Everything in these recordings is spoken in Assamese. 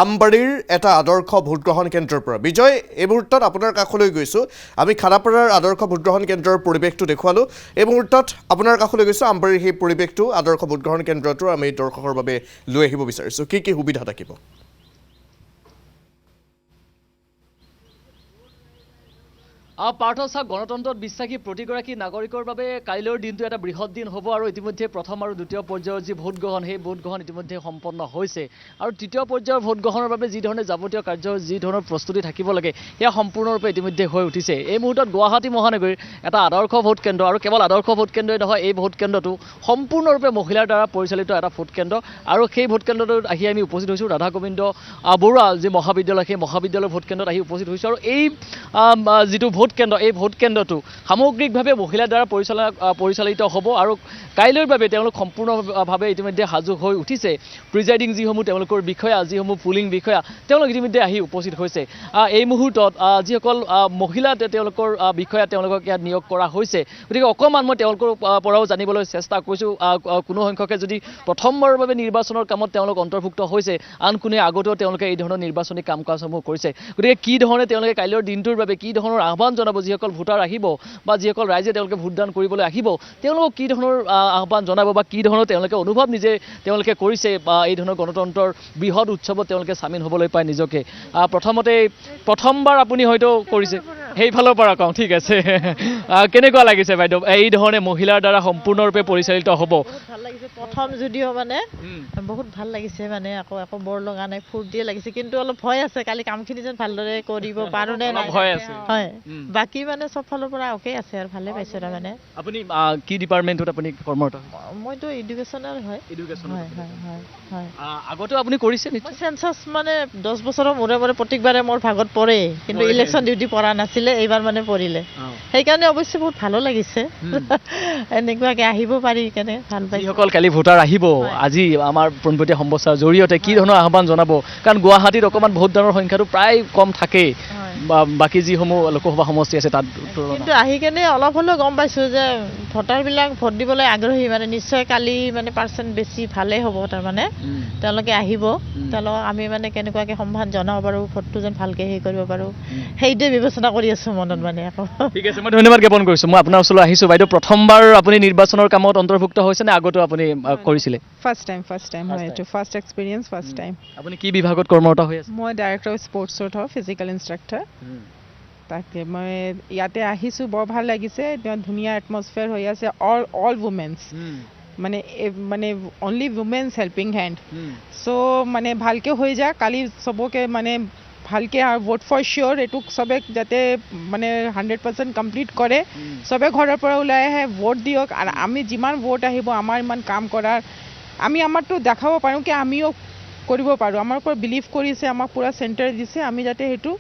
আমবাৰীৰ এটা আদৰ্শ ভোটগ্ৰহণ কেন্দ্ৰৰ পৰা বিজয় এই মুহূৰ্তত আপোনাৰ কাষলৈ গৈছোঁ আমি খানাপাৰাৰ আদৰ্শ ভোটগ্ৰহণ কেন্দ্ৰৰ পৰিৱেশটো দেখুৱালোঁ এই মুহূৰ্তত আপোনাৰ কাষলৈ গৈছোঁ আমবাৰীৰ সেই পৰিৱেশটো আদৰ্শ ভোটগ্ৰহণ কেন্দ্ৰটো আমি দৰ্শকৰ বাবে লৈ আহিব বিচাৰিছোঁ কি সুবিধা থাকিব পাৰ্থ গণতন্ত্ৰত বিশ্বাসী প্ৰতিগৰাকী নাগৰিকৰ বাবে কাইলৈৰ দিনটো এটা বৃহৎ দিন হ'ব আৰু ইতিমধ্যে প্ৰথম আৰু দ্বিতীয় পৰ্যায়ৰ যি ভোটগ্ৰহণ সেই ভোটগ্ৰহণ ইতিমধ্যে সম্পন্ন হৈছে আৰু তৃতীয় পৰ্যায়ৰ ভোটগ্ৰহণৰ বাবে যি ধৰণে যাৱতীয় কাৰ্য যি ধৰণৰ প্ৰস্তুতি থাকিব লাগে সেয়া সম্পূৰ্ণৰূপে ইতিমধ্যে হৈ উঠিছে এই মুহূৰ্তত গুৱাহাটী মহানগৰীৰ এটা আদৰ্শ ভোট কেন্দ্ৰ আৰু কেৱল আদৰ্শ ভোট কেন্দ্ৰই নহয় এই ভোট কেন্দ্ৰটো সম্পূৰ্ণৰূপে মহিলাৰ দ্বাৰা পৰিচালিত এটা ভোট কেন্দ্ৰ আৰু সেই ভোট কেন্দ্ৰটোত আহি আমি উপস্থিত হৈছোঁ ৰাধা গোবিন্দ বৰুৱা যি মহাবিদ্যালয় সেই মহাবিদ্যালয়ৰ ভোট কেন্দ্ৰত আহি উপস্থিত হৈছোঁ আৰু এই যিটো ভোট কেন্দ্ৰ এই ভোট কেন্দ্ৰটো সামগ্ৰিকভাৱে মহিলাৰ দ্বাৰা পৰিচালিত হ'ব আৰু কাইলৈৰ বাবে তেওঁলোক সম্পূৰ্ণভাৱে ইতিমধ্যে সাজু হৈ উঠিছে প্ৰিজাইডিং যিসমূহ তেওঁলোকৰ বিষয়া যিসমূহ পুলিং বিষয়া তেওঁলোক ইতিমধ্যে আহি উপস্থিত হৈছে এই মুহূৰ্তত যিসকল মহিলা তেওঁলোকৰ বিষয়া তেওঁলোকক ইয়াত নিয়োগ কৰা হৈছে গতিকে অকণমান মই তেওঁলোকৰ পৰাও জানিবলৈ চেষ্টা কৰিছোঁ কোনো সংখ্যকে যদি প্ৰথমবাৰৰ বাবে নিৰ্বাচনৰ কামত তেওঁলোক অন্তৰ্ভুক্ত হৈছে আন কোনে আগতেও তেওঁলোকে এই ধৰণৰ নিৰ্বাচনী কাম কাজসমূহ কৰিছে গতিকে কি ধৰণে তেওঁলোকে কাইলৈৰ দিনটোৰ বাবে কি ধৰণৰ আহ্বান জনাব যিসকল ভোটাৰ আহিব বা যিসকল ৰাইজে তেওঁলোকে ভোটদান কৰিবলৈ আহিব তেওঁলোকক কি ধৰণৰ আহ্বান জনাব বা কি ধৰণৰ তেওঁলোকে অনুভৱ নিজে তেওঁলোকে কৰিছে বা এই ধৰণৰ গণতন্ত্ৰৰ বৃহৎ উৎসৱত তেওঁলোকে চামিল হ'বলৈ পায় নিজকে প্ৰথমবাৰ আপুনি হয়তো কৰিছে সেইফালৰ পৰা কওঁ ঠিক আছে কেনেকুৱা লাগিছে বাইদেউ এই ধৰণে মহিলাৰ দ্বাৰা সম্পূৰ্ণৰূপে পৰিচালিত হ'ব ভাল লাগিছে প্ৰথম যদিও মানে বহুত ভাল লাগিছে মানে আকৌ বৰ লগা নাই ফূৰ্তিয়ে লাগিছে কিন্তু অলপ ভয় আছে কালি কামখিনি যেন ভালদৰে কৰিব পাৰোঁ নে নাই ভয় আছে হয় বাকী মানে চব ফালৰ পৰা অ'কে আছে আৰু ভালে পাইছোঁ তাৰমানে আপুনি কি ডিপাৰ্টমেণ্টত আপুনি কৰ্মৰত মইতো এডুকেশ্যনেল হয় হয় আগতেও আপুনি কৰিছে মই চেঞ্চাছ মানে 10 বছৰৰ মূৰে মূৰে প্ৰত্যেকবাৰে মোৰ ভাগত পৰে কিন্তু ইলেকশ্যন ডিউটি পৰা নাছিলে এইবাৰ মানে পৰিলে সেইকাৰণে অৱশ্যে বহুত ভালো লাগিছে এনেকুৱাকৈ আহিব পাৰি কেনে ভাল পাইছোঁ যিসকল কালি ভোটাৰ আহিব আজি আমাৰ পোনপটীয়া সম্প্ৰচাৰৰ জৰিয়তে কি ধৰণৰ আহ্বান জনাব কাৰণ গুৱাহাটীত অকণমান ভোটদানৰ সংখ্যাটো প্ৰায় কম থাকেই বাকী যিসমূহ লোকসভা সমষ্টি আছে তাত কিন্তু আহি কেনে অলপ হ'লেও গম পাইছোঁ যে ভোটাৰবিলাক ভোট দিবলৈ আগ্ৰহী মানে নিশ্চয় কালি মানে পাৰ্চেণ্ট বেছি ভালেই হ'ব তাৰমানে তেওঁলোকে আহিব তেওঁলোকক আমি মানে কেনেকুৱাকৈ সম্মান জনাব পাৰোঁ ভোটটো যেন ভালকৈ হেৰি কৰিব পাৰোঁ সেইটোৱে বিবেচনা কৰি আছোঁ মনত মানে আকৌ ঠিক আছে মই ধন্যবাদ জ্ঞাপন কৰিছোঁ মই আপোনাৰ ওচৰলৈ আহিছোঁ বাইদেউ প্ৰথমবাৰ আপুনি নিৰ্বাচনৰ কামত অন্তৰ্ভুক্ত হৈছে নে আগতেও আপুনি কৰিছিলে ফাৰ্ষ্ট টাইম হয় এইটো ফাৰ্ষ্ট এক্সপিৰিয়েঞ্চ ফাৰ্ষ্ট টাইম আপুনি কি বিভাগত কৰ্মৰত হৈ আছে মই ডাইৰেক্টৰ স্পৰ্টছত হয় ফিজিকেল ইনষ্ট্ৰাক্টৰ তাকে মই ইয়াতে আহিছোঁ বৰ ভাল লাগিছে এতিয়া ধুনীয়া এটমছফিয়াৰ হৈ আছে অল ৱুমেন্স মানে অনলি ৱুমেন্স হেল্পিং হেণ্ড চ' মানে ভালকৈ হৈ যায় কালি চবকে মানে ভালকৈ আৰু ভোট ফৰ চিয়'ৰ এইটো চবে যাতে মানে 100% কমপ্লিট কৰে চবে ঘৰৰ পৰা ওলাই আহে ভোট দিয়ক আৰু আমি যিমান ভোট আহিব আমাৰ ইমান কাম কৰাৰ আমি আমাৰতো দেখাব পাৰোঁ কি আমিও কৰিব পাৰোঁ আমাৰ ওপৰত বিলিভ কৰিছে আমাক পূৰা চেণ্টাৰ দিছে আমি যাতে সেইটো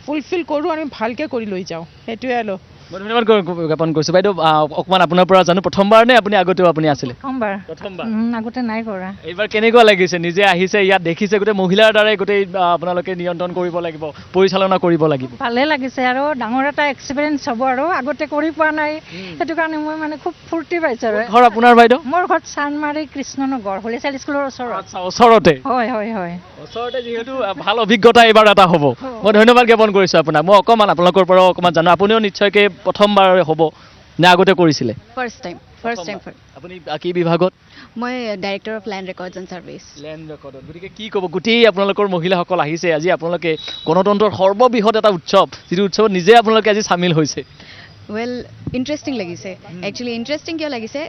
ফুলফিল কৰোঁ আমি ভালকৈ কৰি লৈ যাওঁ সেইটোৱে আৰু মই ধন্যবাদ জ্ঞাপন কৰিছোঁ বাইদেউ অকণমান আপোনাৰ পৰা জানো প্ৰথমবাৰ নে আপুনি আগতেও আপুনি আছিলে প্ৰথমবাৰ আগতে নাই কৰা এইবাৰ কেনেকুৱা লাগিছে নিজে আহিছে ইয়াত দেখিছে গোটেই মহিলাৰ দ্বাৰাই গোটেই আপোনালোকে নিয়ন্ত্ৰণ কৰিব লাগিব পৰিচালনা কৰিব লাগিব ভালে লাগিছে আৰু ডাঙৰ এটা এক্সপিৰিয়েঞ্চ হ'ব আৰু আগতে কৰি পোৱা নাই সেইটো কাৰণে মই মানে খুব ফূৰ্তি পাইছোঁ আৰু ঘৰ আপোনাৰ বাইদেউ মোৰ ঘৰত চানমাৰী কৃষ্ণনগৰ হলিচাইল স্কুলৰ ওচৰতে হয় ওচৰতে যিহেতু ভাল অভিজ্ঞতা এইবাৰ এটা হ'ব মই ধন্যবাদ জ্ঞাপন কৰিছোঁ আপোনাক মই অকণমান আপোনালোকৰ পৰাও অকণমান জানো আপুনিও নিশ্চয়কৈ প্ৰথমবাৰ হ'ব নে আগতে কৰিছিলে ফাৰ্ষ্ট টাইম আপুনি কি বিভাগত মই director of land records and service গতিকে কি ক'ব গোটেই আপোনালোকৰ মহিলাসকল আহিছে আজি আপোনালোকে গণতন্ত্ৰৰ সৰ্ববৃহৎ এটা উৎসৱ যিটো উৎসৱত নিজে আপোনালোকে আজি চামিল হৈছে ৱেল ইণ্টাৰেষ্টিং লাগিছে একচুৱেলি ইণ্টাৰেষ্টিং কিয় লাগিছে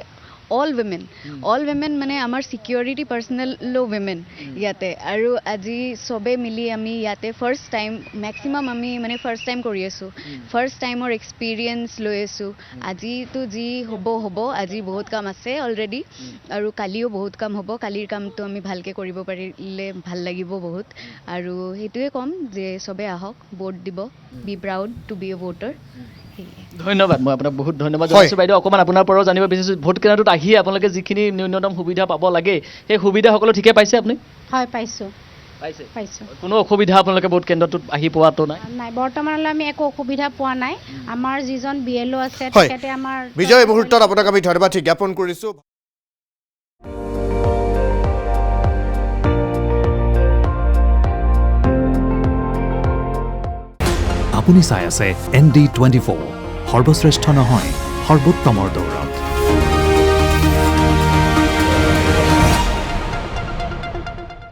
অল উইমেন মানে আমাৰ ছিকিউৰিটি পাৰ্চনেলো উইমেন ইয়াতে আৰু আজি চবে মিলি আমি ইয়াতে ফাৰ্ষ্ট টাইম মেক্সিমাম আমি মানে ফাৰ্ষ্ট টাইম কৰি আছোঁ ফাৰ্ষ্ট টাইমৰ এক্সপিৰিয়েঞ্চ লৈ আছোঁ আজিতো যি হ'ব আজি বহুত কাম আছে অলৰেডি আৰু কালিও বহুত কাম হ'ব কালিৰ কামটো আমি ভালকৈ কৰিব পাৰিলে ভাল লাগিব বহুত আৰু সেইটোৱে ক'ম যে চবে আহক ভোট দিব B proud two B A voter ধন্যবাদ মই আপোনাক বহুত ধন্যবাদ জনাইছোঁ বাইদেউ অকণমান আপোনাৰ পৰাও জানিব বিচাৰিছোঁ ভোট কেন্দ্ৰটোত আহিয়ে আপোনালোকে যিখিনি ন্যূনতম সুবিধা পাব লাগে সেই সুবিধা সকলো ঠিকে পাইছে আপুনি হয় পাইছোঁ কোনো অসুবিধা আপোনালোকে ভোট কেন্দ্ৰটোত আহি পোৱাটো নাই বৰ্তমানলৈ আমি একো অসুবিধা পোৱা নাই আমাৰ যিজন BLO আছে তেখেতে আমাৰ বিজয় মুহূৰ্তত আপোনাক আমি ধন্যবাদ জ্ঞাপন কৰিছোঁ। আপুনি চাই আছে ND24 সৰ্বশ্ৰেষ্ঠ নহয় সৰ্বোত্তমৰ দৌৰত